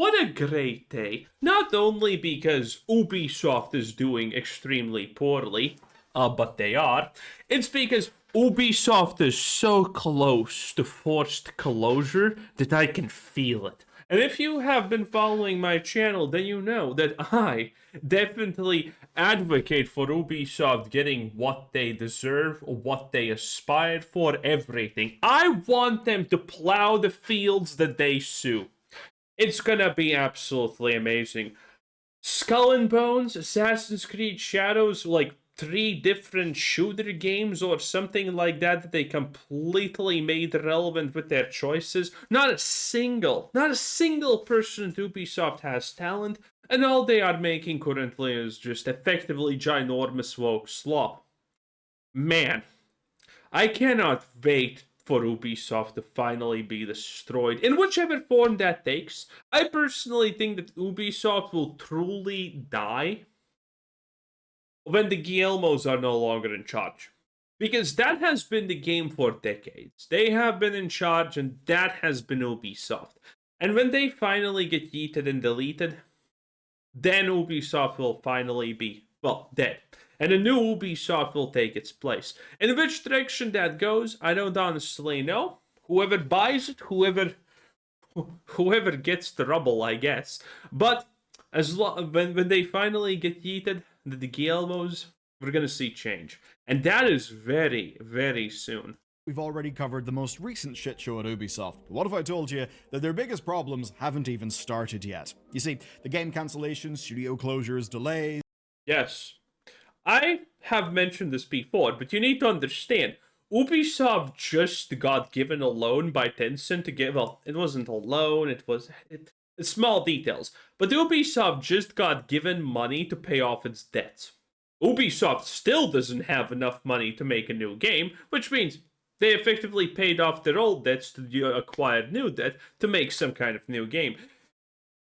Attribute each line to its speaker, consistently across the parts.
Speaker 1: What a great day. Not only because Ubisoft is doing extremely poorly, but they are, it's because Ubisoft is so close to forced closure that I can feel it. And if you have been following my channel, then you know that I definitely advocate for Ubisoft getting what they deserve, what they aspired for, everything. I want them to plow the fields that they sue. It's gonna be absolutely amazing. Skull and Bones, Assassin's Creed Shadows, like 3 different shooter games or something like that that they completely made relevant with their choices. Not a single person at Ubisoft has talent, and all they are making currently is just effectively ginormous woke slop. Man, I cannot wait for Ubisoft to finally be destroyed, in whichever form that takes. I personally think that Ubisoft will truly die when the Guillemos are no longer in charge. Because that has been the game for decades. They have been in charge, and that has been Ubisoft. And when they finally get yeeted and deleted, then Ubisoft will finally be, well, dead. And a new Ubisoft will take its place. In which direction that goes, I don't honestly know. Whoever buys it, whoever gets the rubble, I guess. But when they finally get yeeted, the Guillermos, we're gonna see change. And that is very, very soon.
Speaker 2: We've already covered the most recent shit show at Ubisoft. What if I told you that their biggest problems haven't even started yet? You see, the game cancellations, studio closures, delays.
Speaker 1: Yes. I have mentioned this before, but you need to understand, Ubisoft just got given a loan by Tencent to give, well, it wasn't a loan, it's small details, but Ubisoft just got given money to pay off its debts. Ubisoft still doesn't have enough money to make a new game, which means they effectively paid off their old debts to acquire new debt to make some kind of new game.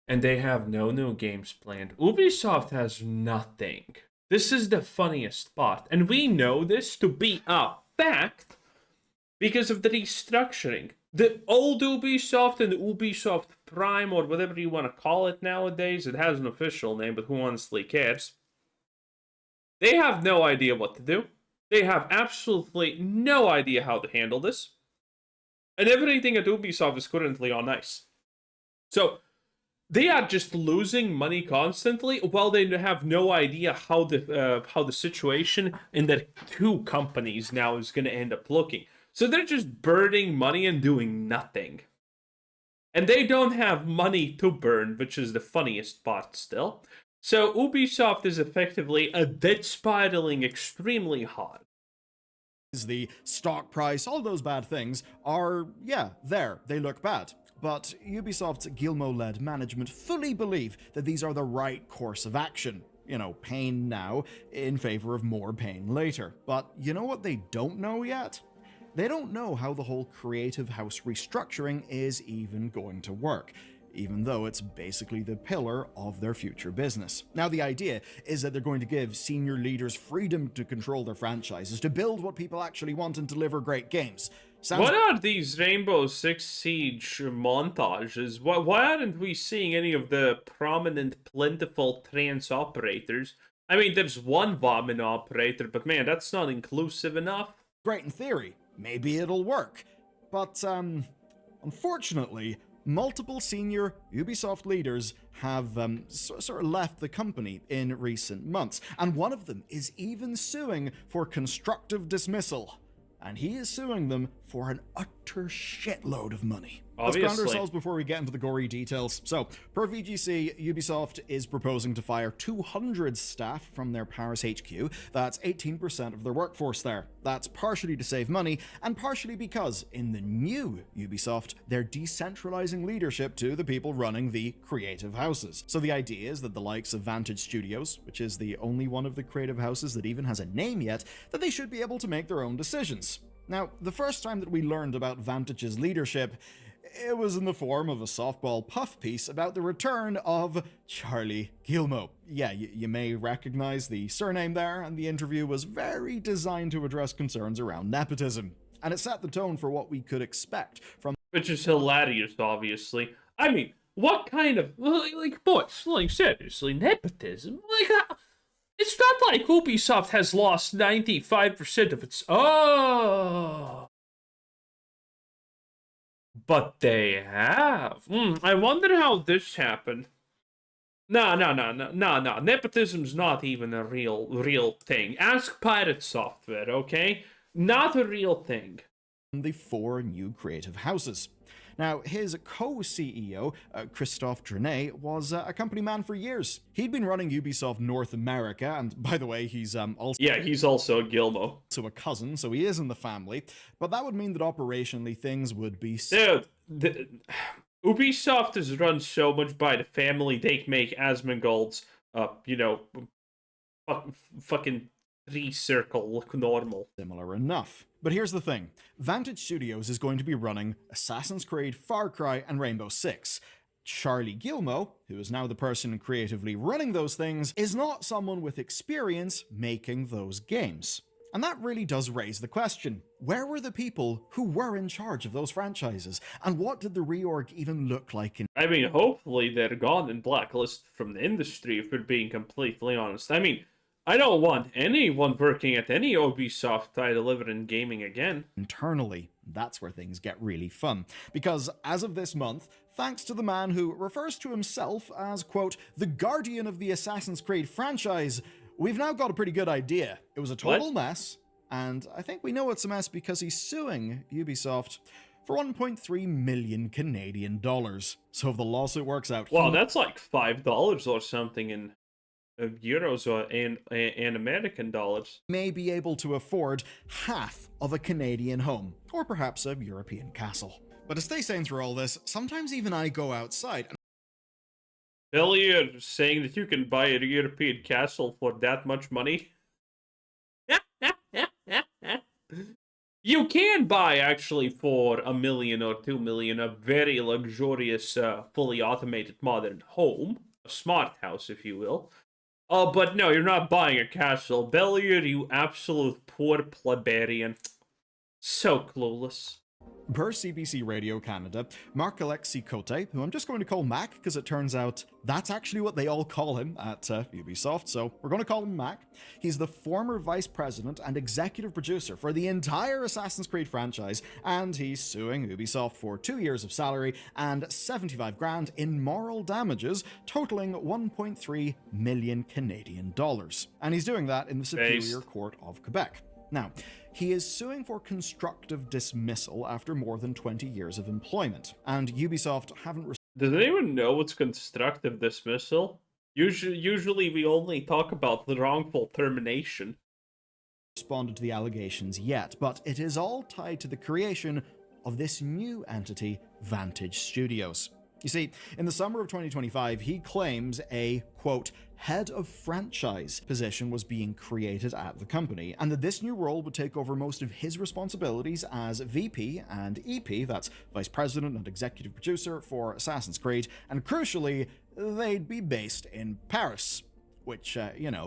Speaker 1: And they have no new games planned. Ubisoft has nothing. This is the funniest part, and we know this to be a fact because of the restructuring. The old Ubisoft and the Ubisoft Prime, or whatever you want to call it nowadays, it has an official name, but who honestly cares? They have no idea what to do. They have absolutely no idea how to handle this. And everything at Ubisoft is currently on ice. So, they are just losing money constantly, while they have no idea how the situation in their 2 companies now is going to end up looking. So they're just burning money and doing nothing. And they don't have money to burn, which is the funniest part still. So Ubisoft is effectively a debt spiraling extremely hard.
Speaker 2: The stock price, all those bad things are, yeah, there. They look bad. But Ubisoft's Guillemot-led management fully believe that these are the right course of action. You know, pain now in favor of more pain later. But you know what they don't know yet? They don't know how the whole creative house restructuring is even going to work, even though it's basically the pillar of their future business. Now, the idea is that they're going to give senior leaders freedom to control their franchises, to build what people actually want and deliver great games.
Speaker 1: What are these Rainbow Six Siege montages? Why aren't we seeing any of the prominent, plentiful trans operators? I mean, there's one Vomit operator, but man, that's not inclusive enough.
Speaker 2: Great in theory. Maybe it'll work. But, unfortunately, multiple senior Ubisoft leaders have sort of left the company in recent months, and one of them is even suing for constructive dismissal. And he is suing them for an utter shitload of money.
Speaker 1: Obviously.
Speaker 2: Let's ground ourselves before we get into the gory details. So, per VGC, Ubisoft is proposing to fire 200 staff from their Paris HQ. That's 18% of their workforce there. That's partially to save money, and partially because, in the new Ubisoft, they're decentralizing leadership to the people running the creative houses. So the idea is that the likes of Vantage Studios, which is the only one of the creative houses that even has a name yet, that they should be able to make their own decisions. Now, the first time that we learned about Vantage's leadership, it was in the form of a softball puff piece about the return of Charlie Guillemot. Yeah, you may recognize the surname there, and the interview was very designed to address concerns around nepotism. And it set the tone for what we could expect from...
Speaker 1: Which is hilarious, obviously. I mean, what kind of, like, boys, like, seriously, nepotism? Like, it's not like Ubisoft has lost 95% of its. Oh. But they have. I wonder how this happened. No, no, no, no, no, no. Nepotism's not even a real thing. Ask Pirate Software, okay? Not a real thing.
Speaker 2: The 4 new creative houses. Now, his co-CEO, Christophe Drenet, was a company man for years. He'd been running Ubisoft North America, and by the way, he's also
Speaker 1: Yeah, he's also a Gilmo.
Speaker 2: a cousin, so he is in the family, but that would mean that operationally things would be...
Speaker 1: Dude, Ubisoft is run so much by the family, they make Asmongold's, fucking 3-circle look normal.
Speaker 2: Similar enough. But here's the thing. Vantage Studios is going to be running Assassin's Creed, Far Cry, and Rainbow Six. Charlie Gilmo, who is now the person creatively running those things, is not someone with experience making those games. And that really does raise the question, where were the people who were in charge of those franchises? And what did the reorg even look like?
Speaker 1: I mean, hopefully they're gone and blacklisted from the industry, if we're being completely honest. I mean, I don't want anyone working at any Ubisoft title ever in gaming again.
Speaker 2: Internally, that's where things get really fun. Because as of this month, thanks to the man who refers to himself as, quote, the guardian of the Assassin's Creed franchise, we've now got a pretty good idea. It was a total mess, and I think we know it's a mess because he's suing Ubisoft for 1.3 million Canadian dollars. So if the lawsuit works out...
Speaker 1: Wow, that's like $5 or something in euros and American dollars.
Speaker 2: May be able to afford half of a Canadian home, or perhaps a European castle. But to stay sane through all this, sometimes even I go outside.
Speaker 1: Billy, you're saying that you can buy a European castle for that much money? You can buy, actually, for $1 million or $2 million, a very luxurious, fully automated modern home. A smart house, if you will. But no, you're not buying a castle. Bellier, you absolute poor plebeian. So clueless.
Speaker 2: Per CBC Radio Canada, Marc-Alexis Cote, who I'm just going to call Mac because it turns out that's actually what they all call him at Ubisoft, so we're going to call him Mac. He's the former vice president and executive producer for the entire Assassin's Creed franchise, and he's suing Ubisoft for 2 years of salary and 75 grand in moral damages, totaling 1.3 million Canadian dollars. And he's doing that in the Superior Court of Quebec. Now, he is suing for constructive dismissal after more than 20 years of employment, and Ubisoft haven't...
Speaker 1: Does anyone know what's constructive dismissal? Usually we only talk about the wrongful termination.
Speaker 2: ...responded to the allegations yet, but it is all tied to the creation of this new entity, Vantage Studios. You see, in the summer of 2025, he claims a, quote, head of franchise position was being created at the company, and that this new role would take over most of his responsibilities as VP and EP, that's Vice President and Executive Producer for Assassin's Creed, and crucially, they'd be based in Paris, which,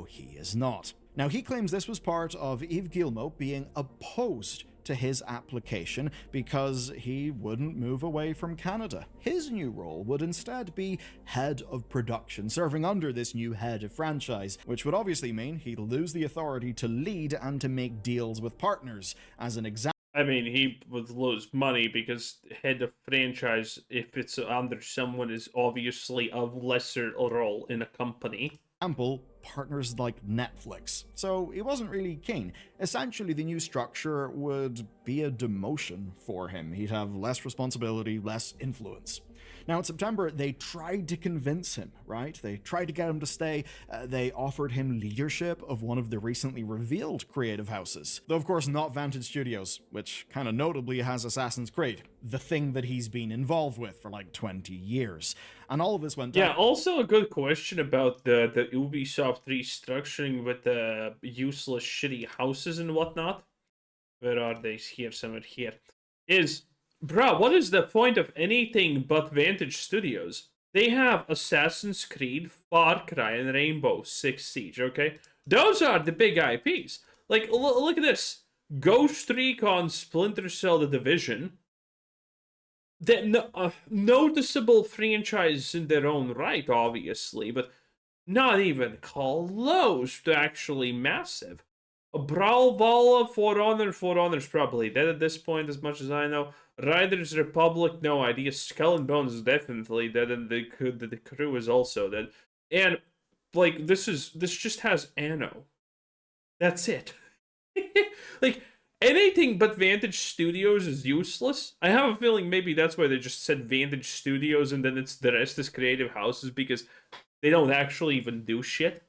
Speaker 2: he is not. Now, he claims this was part of Yves Guillemot being opposed to his application because he wouldn't move away from Canada. His new role would instead be head of production, serving under this new head of franchise, which would obviously mean he'd lose the authority to lead and to make deals with partners. As an example,
Speaker 1: I mean, he would lose money because head of franchise, if it's under someone, is obviously a lesser role in a company.
Speaker 2: Partners like Netflix. So he wasn't really keen. Essentially, the new structure would be a demotion for him. He'd have less responsibility, less influence. Now, in September, they tried to convince him, right? They tried to get him to stay. They offered him leadership of one of the recently revealed creative houses. Though, of course, not Vantage Studios, which kind of notably has Assassin's Creed, the thing that he's been involved with for like 20 years. And all of this went down.
Speaker 1: Yeah, also a good question about the Ubisoft restructuring with the useless, shitty houses and whatnot. Where are they? Here, somewhere here. Bruh, what is the point of anything but Vantage Studios? They have Assassin's Creed, Far Cry, and Rainbow Six Siege, okay? Those are the big IPs. Like, look at this. Ghost Recon, Splinter Cell, The Division. noticeable franchise in their own right, obviously, but not even close to actually massive. Brawlhalla, For Honor's probably dead at this point, as much as I know. Riders Republic, no idea. Skull and Bones is definitely dead, and the crew is also dead. And like this just has Anno. That's it. Like anything but Vantage Studios is useless. I have a feeling maybe that's why they just said Vantage Studios and then it's the rest is creative houses because they don't actually even do shit.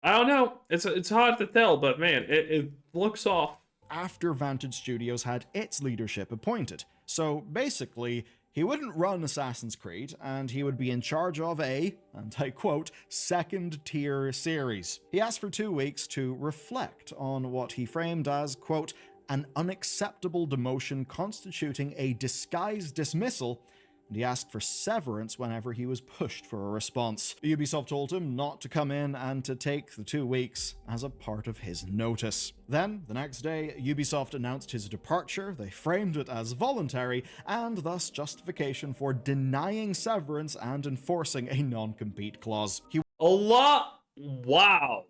Speaker 1: I don't know. It's hard to tell, but man, it looks off.
Speaker 2: After Vantage Studios had its leadership appointed. So basically, he wouldn't run Assassin's Creed, and he would be in charge of a, and I quote, second tier series. He asked for 2 weeks to reflect on what he framed as, quote, an unacceptable demotion constituting a disguised dismissal, and he asked for severance whenever he was pushed for a response. Ubisoft told him not to come in and to take the 2 weeks as a part of his notice. Then, the next day, Ubisoft announced his departure. They framed it as voluntary, and thus justification for denying severance and enforcing a non-compete clause.
Speaker 1: Allah, wow.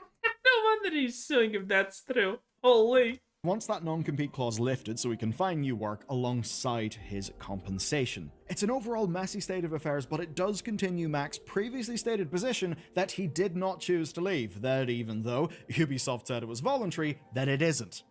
Speaker 1: No wonder he's suing if that's true. Holy.
Speaker 2: Once that non-compete clause lifted so he can find new work alongside his compensation. It's an overall messy state of affairs, but it does continue Mac's previously stated position that he did not choose to leave, that even though Ubisoft said it was voluntary, that it isn't.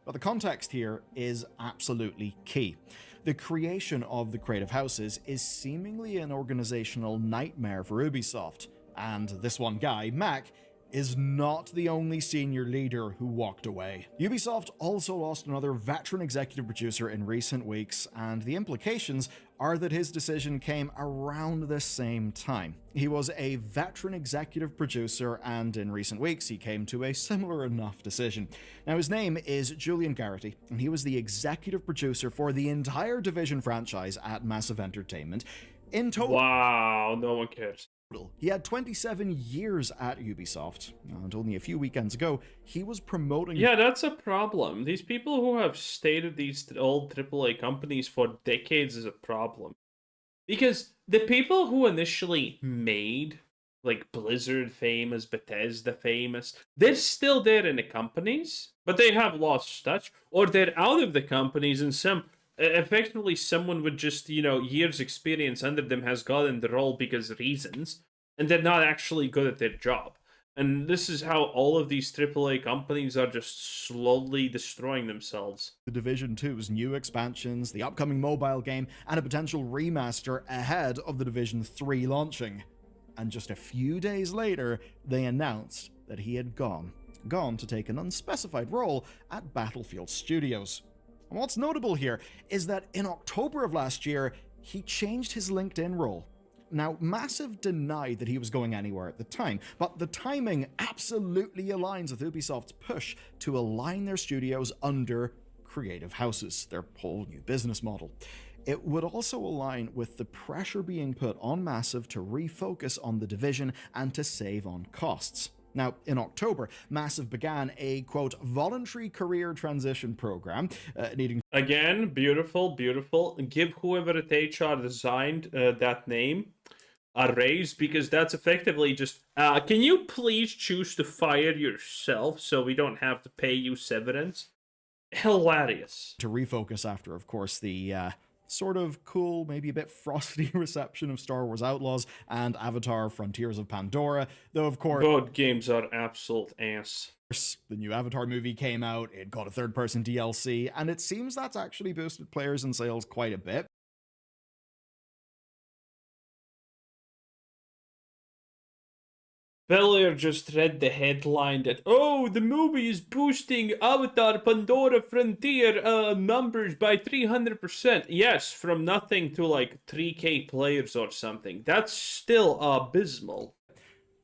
Speaker 2: But the context here is absolutely key. The creation of the creative houses is seemingly an organizational nightmare for Ubisoft, and this one guy, Mac, is not the only senior leader who walked away. Ubisoft also lost another veteran executive producer in recent weeks, and the implications are that his decision came around the same time. He was a veteran executive producer, and in recent weeks he came to a similar enough decision. Now his name is Julian Garrity, and he was the executive producer for the entire Division franchise at Massive Entertainment. In total,
Speaker 1: wow, no one cares.
Speaker 2: He had 27 years at Ubisoft, and only a few weekends ago, he was promoting...
Speaker 1: Yeah, that's a problem. These people who have stayed at these old AAA companies for decades is a problem. Because the people who initially made, like, Blizzard famous, Bethesda famous, they're still there in the companies, but they have lost touch, or they're out of the companies, and effectively someone with just, years experience under them has gotten the role because of reasons, and they're not actually good at their job. And this is how all of these AAA companies are just slowly destroying themselves.
Speaker 2: The Division 2's new expansions, the upcoming mobile game, and a potential remaster ahead of the Division 3 launching. And just a few days later, they announced that he had gone to take an unspecified role at Battlefield Studios. And what's notable here is that in October of last year, he changed his LinkedIn role. Now, Massive denied that he was going anywhere at the time, but the timing absolutely aligns with Ubisoft's push to align their studios under creative houses, their whole new business model. It would also align with the pressure being put on Massive to refocus on the Division and to save on costs. Now, in October, Massive began a, quote, voluntary career transition program, needing...
Speaker 1: Again, beautiful. Give whoever at HR designed that name a raise, because that's effectively just, can you please choose to fire yourself so we don't have to pay you severance? Hilarious.
Speaker 2: To refocus after, of course, the sort of cool, maybe a bit frosty reception of Star Wars Outlaws and Avatar Frontiers of Pandora, though of course...
Speaker 1: Both games are absolute ass.
Speaker 2: The new Avatar movie came out, it got a third-person DLC, and it seems that's actually boosted players and sales quite a bit.
Speaker 1: Beller just read the headline that, oh, the movie is boosting Avatar Pandora Frontier numbers by 300%. Yes, from nothing to like 3K players or something. That's still abysmal.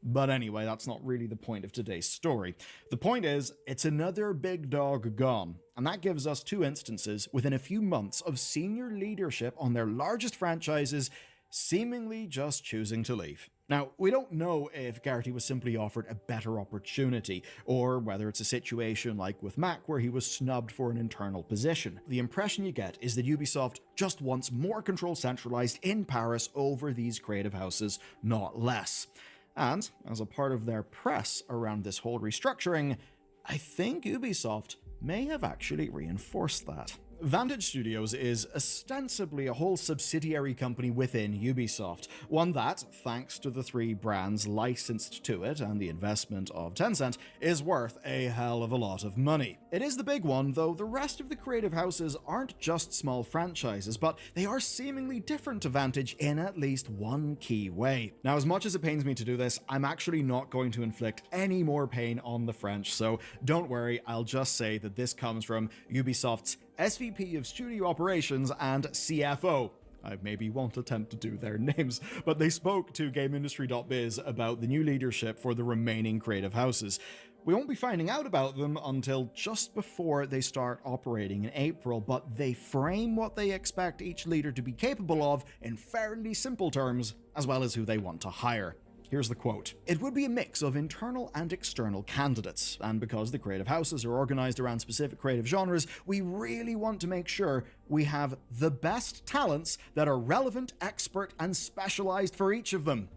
Speaker 2: But anyway, that's not really the point of today's story. The point is, it's another big dog gone, and that gives us 2 instances within a few months of senior leadership on their largest franchises seemingly just choosing to leave. Now, we don't know if Garrity was simply offered a better opportunity, or whether it's a situation like with Mac where he was snubbed for an internal position. The impression you get is that Ubisoft just wants more control centralized in Paris over these creative houses, not less. And, as a part of their press around this whole restructuring, I think Ubisoft may have actually reinforced that. Vantage Studios is ostensibly a whole subsidiary company within Ubisoft, one that, thanks to the 3 brands licensed to it and the investment of Tencent, is worth a hell of a lot of money. It is the big one, though the rest of the creative houses aren't just small franchises, but they are seemingly different to Vantage in at least one key way. Now, as much as it pains me to do this, I'm actually not going to inflict any more pain on the French, so don't worry, I'll just say that this comes from Ubisoft's SVP of Studio Operations and CFO. I maybe won't attempt to do their names, but they spoke to GameIndustry.biz about the new leadership for the remaining creative houses. We won't be finding out about them until just before they start operating in April, but they frame what they expect each leader to be capable of in fairly simple terms, as well as who they want to hire. Here's the quote. "It would be a mix of internal and external candidates, and because the creative houses are organized around specific creative genres, we really want to make sure we have the best talents that are relevant, expert, and specialized for each of them."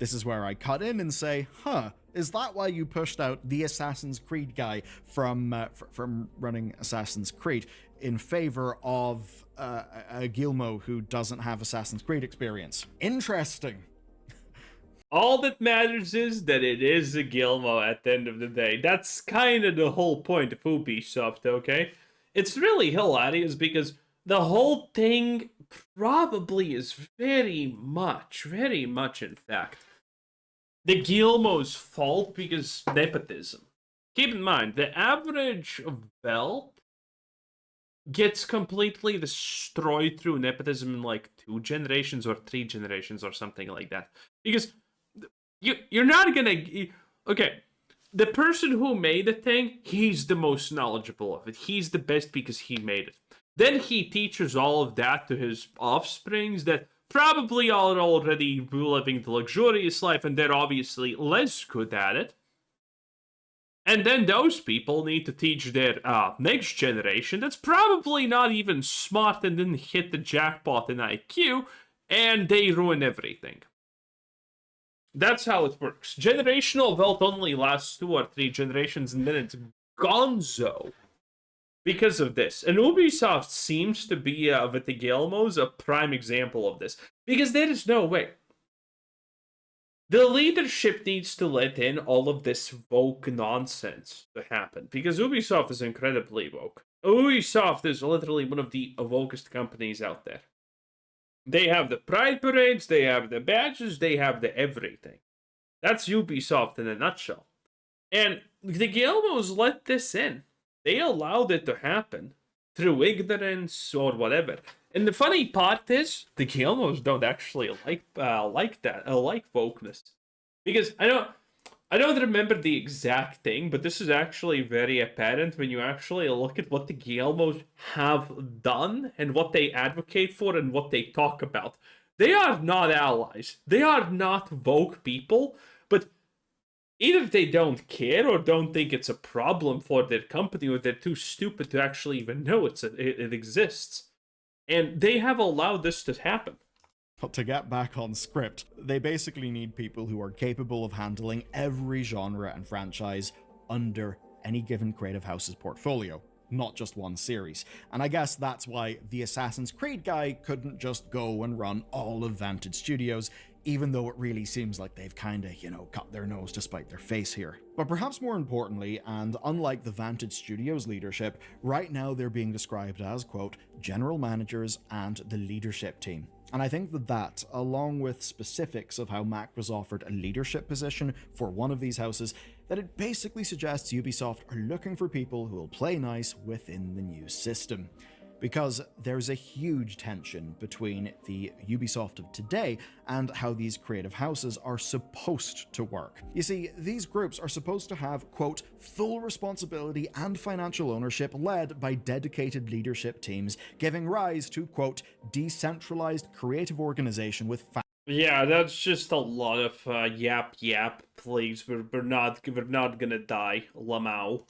Speaker 2: This is where I cut in and say, is that why you pushed out the Assassin's Creed guy from running Assassin's Creed in favor of a Guillemot who doesn't have Assassin's Creed experience? Interesting.
Speaker 1: All that matters is that it is a Guillemot at the end of the day. That's kind of the whole point of Ubisoft, okay? It's really hilarious because the whole thing probably is very much in fact, the Guillemot's fault because nepotism. Keep in mind, the average belt gets completely destroyed through nepotism in like 2 generations or 3 generations or something like that. Because you're not gonna... Okay, the person who made the thing, he's the most knowledgeable of it. He's the best because he made it. Then he teaches all of that to his offsprings that probably are already living the luxurious life and they're obviously less good at it. And then those people need to teach their next generation that's probably not even smart and didn't hit the jackpot in IQ, and they ruin everything. That's how it works. Generational wealth only lasts 2 or 3 generations and then it's gonzo because of this. And Ubisoft seems to be, with the Guillemot's, a prime example of this. Because there is no way. The leadership needs to let in all of this woke nonsense to happen. Because Ubisoft is incredibly woke. Ubisoft is literally one of the wokest companies out there. They have the pride parades, they have the badges, they have the everything. That's Ubisoft in a nutshell. And the Guillemot's let this in. They allowed it to happen through ignorance or whatever. And the funny part is, the Guillemot's don't actually like wokeness. Because I don't remember the exact thing, but this is actually very apparent when you actually look at what the Guillemot's have done and what they advocate for and what they talk about. They are not allies. They are not woke people, but either they don't care or don't think it's a problem for their company or they're too stupid to actually even know it exists. And they have allowed this to happen.
Speaker 2: But to get back on script, they basically need people who are capable of handling every genre and franchise under any given creative house's portfolio, not just one series. And I guess that's why the Assassin's Creed guy couldn't just go and run all of Vantage Studios, even though it really seems like they've kinda, cut their nose to spite their face here. But perhaps more importantly, and unlike the Vantage Studios leadership, right now they're being described as, quote, general managers and the leadership team. And I think that, along with specifics of how Mac was offered a leadership position for one of these houses, that it basically suggests Ubisoft are looking for people who will play nice within the new system. Because there's a huge tension between the Ubisoft of today and how these creative houses are supposed to work. You see, these groups are supposed to have, quote, full responsibility and financial ownership led by dedicated leadership teams, giving rise to, quote, decentralized creative organization with
Speaker 1: Yeah, that's just a lot of yap yap. Please, we're not gonna die, Lamau.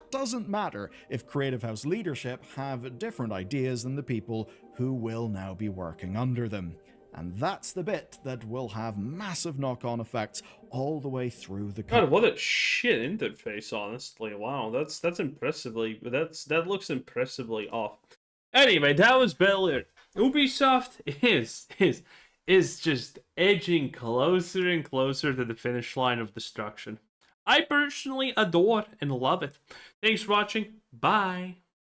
Speaker 2: Doesn't matter if Creative House leadership have different ideas than the people who will now be working under them. And that's the bit that will have massive knock on effects all the way through the company.
Speaker 1: God, what a shit interface, honestly. Wow, that looks impressively off. Anyway, that was Bel-Air. Ubisoft is just edging closer and closer to the finish line of destruction. I personally adore and love it. Thanks for watching. Bye.